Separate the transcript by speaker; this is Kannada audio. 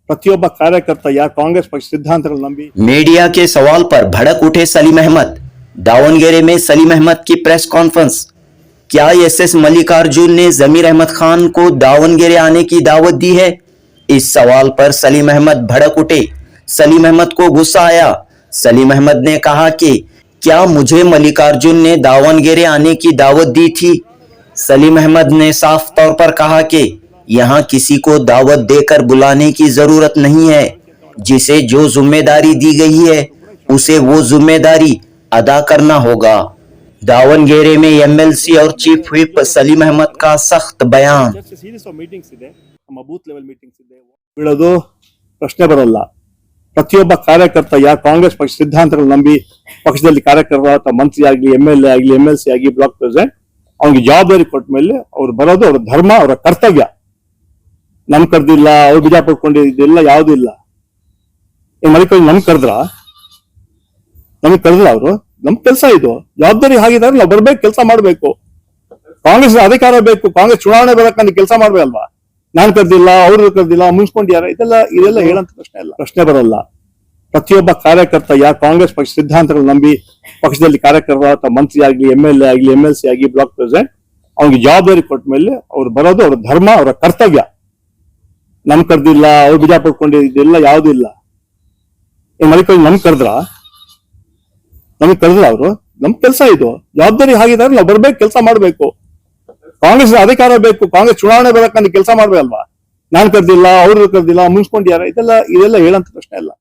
Speaker 1: ಪ್ರತಿಯೊಬ್ಬ ಕಾರ್ಯಕರ್ತ या कांग्रेस पक्ष सिद्धांतಗಳನ್ನು ನಂಬಿ
Speaker 2: मीडिया के सवाल पर भड़क उठे सलीम अहमद। दावनगेरे में सलीम अहमद की प्रेस कॉन्फ्रेंस। क्या एसएस मल्लिकार्जुन ने जमीर अहमद खान को दावनगेरे आने की दावत दी है? इस सवाल पर सलीम अहमद भड़क उठे। सलीम अहमद को गुस्सा आया। सलीम अहमद ने कहा कि क्या मुझे मल्लिकार्जुन ने दावनगेरे आने की दावत दी थी? सलीम अहमद ने साफ तौर पर कहा कि यहाँ किसी को दावत देकर बुलाने की जरूरत नहीं है। जिसे जो जिम्मेदारी दी गई है उसे वो जिम्मेदारी अदा करना होगा। दावनगेरे में एमएलसी और चीफ व्हिप सलीम अहमद का सख्त बयान।
Speaker 1: ಸೀರೀಸ್ ಆಫ್ ಮೀಟಿಂಗ್ಸ್ ಇದೆ, ನಮ್ಮ ಬೂತ್ ಲೆವೆಲ್ ಮೀಟಿಂಗ್ಸ್ ಇದೆ, ಬಿಡೋದು ಪ್ರಶ್ನೆ ಬರಲ್ಲ। ಪ್ರತಿಯೊಬ್ಬ ಕಾರ್ಯಕರ್ತ या कांग्रेस पक्ष ಸಿದ್ಧಾಂತಗಳನ್ನು ನಂಬಿ ಪಕ್ಷದಲ್ಲಿ ಕಾರ್ಯಕರ್ತ ಅಥವಾ ಮಂತ್ರಿ ಆಗಲಿ, ಎಂಎಲ್ಎ ಆಗಲಿ, ಎಂಎಲ್ಸಿ ಆಗಿ, ಬ್ಲಾಕ್ ಪ್ರೆಸಿಡೆಂಟ್ ಅವನಿಗೆ ಜವಾಬ್ದಾರಿ ಕೊಟ್ಟ ಮೇಲೆ ಅವ್ರು ಬರೋದು ಅವರ ಧರ್ಮ, ಅವರ ಕರ್ತವ್ಯ। ನಮ್ ಕರ್ದಿಲ್ಲ, ಅವ್ರು ಬಿಜಾ ಪಡ್ಕೊಂಡಿದ್ದಿಲ್ಲ, ಯಾವ್ದು ಇಲ್ಲ। ಮಲ್ಲಿಕಾರ್ಜುನ್ ನಮ್ಗೆ ಕರೆದ್ರ ಅವರು? ನಮ್ ಕೆಲಸ ಇದು, ಜವಾಬ್ದಾರಿ ಹಾಗಿದ್ದಾರೆ, ನಾವು ಬರ್ಬೇಕು, ಕೆಲಸ ಮಾಡ್ಬೇಕು। ಕಾಂಗ್ರೆಸ್ ಅಧಿಕಾರ ಬೇಕು, ಕಾಂಗ್ರೆಸ್ ಚುನಾವಣೆ ಬರಕ್ಕೆ ಕೆಲಸ ಮಾಡ್ಬೇಕಲ್ವಾ? ನಾನ್ ಕರ್ದಿಲ್ಲ, ಅವ್ರು ಕರ್ದಿಲ್ಲ, ಮುನ್ಸ್ಕೊಂಡಿದ್ದಾರೆ, ಇದೆಲ್ಲ ಹೇಳಂತ ಪ್ರಶ್ನೆ ಬರಲ್ಲ। ಪ್ರತಿಯೊಬ್ಬ ಕಾರ್ಯಕರ್ತ या कांग्रेस पक्ष ಸಿದ್ಧಾಂತಗಳನ್ನು ನಂಬಿ ಪಕ್ಷದಲ್ಲಿ ಕಾರ್ಯಕರ್ತ ಅಥವಾ ಮಂತ್ರಿ ಆಗಲಿ, ಎಂಎಲ್ಎ ಆಗಲಿ, ಎಂಎಲ್ಸಿ ಆಗಿ, ಬ್ಲಾಕ್ ಪ್ರೆಸಿಡೆಂಟ್ ಅವನಿಗೆ ಜವಾಬ್ದಾರಿ ಕೊಟ್ಟ ಮೇಲೆ ಅವ್ರು ಬರೋದು ಅವರ ಧರ್ಮ, ಅವರ ಕರ್ತವ್ಯ। ನಮ್ ಕರ್ದಿಲ್ಲ, ಅವ್ರು ಬಿಜಾ ಪಡ್ಕೊಂಡಿದ್ದಿಲ್ಲ, ಯಾವ್ದು ಇಲ್ಲ। ಮಲ್ಲಿಕಾರ್ಜುನ್ ನಮ್ಗೆ ಕರೆದ್ರ ಅವರು? ನಮ್ ಕೆಲಸ ಇದು, ಜವಾಬ್ದಾರಿ ಹಾಗಿದ್ದಾರೆ, ನಾವು ಬರ್ಬೇಕು, ಕೆಲಸ ಮಾಡ್ಬೇಕು। ಕಾಂಗ್ರೆಸ್ ಅಧಿಕಾರ ಬೇಕು, ಕಾಂಗ್ರೆಸ್ ಚುನಾವಣೆ ಬರಕ್ಕೆ ಕೆಲಸ ಮಾಡ್ಬೇಕಲ್ವಾ? ನಾನ್ ಕರ್ದಿಲ್ಲ, ಅವ್ರು ಕರ್ದಿಲ್ಲ, ಮುನ್ಸ್ಕೊಂಡಿದ್ದಾರೆ, ಇದೆಲ್ಲ ಹೇಳಂತ ಪ್ರಶ್ನೆ ಇಲ್ಲ।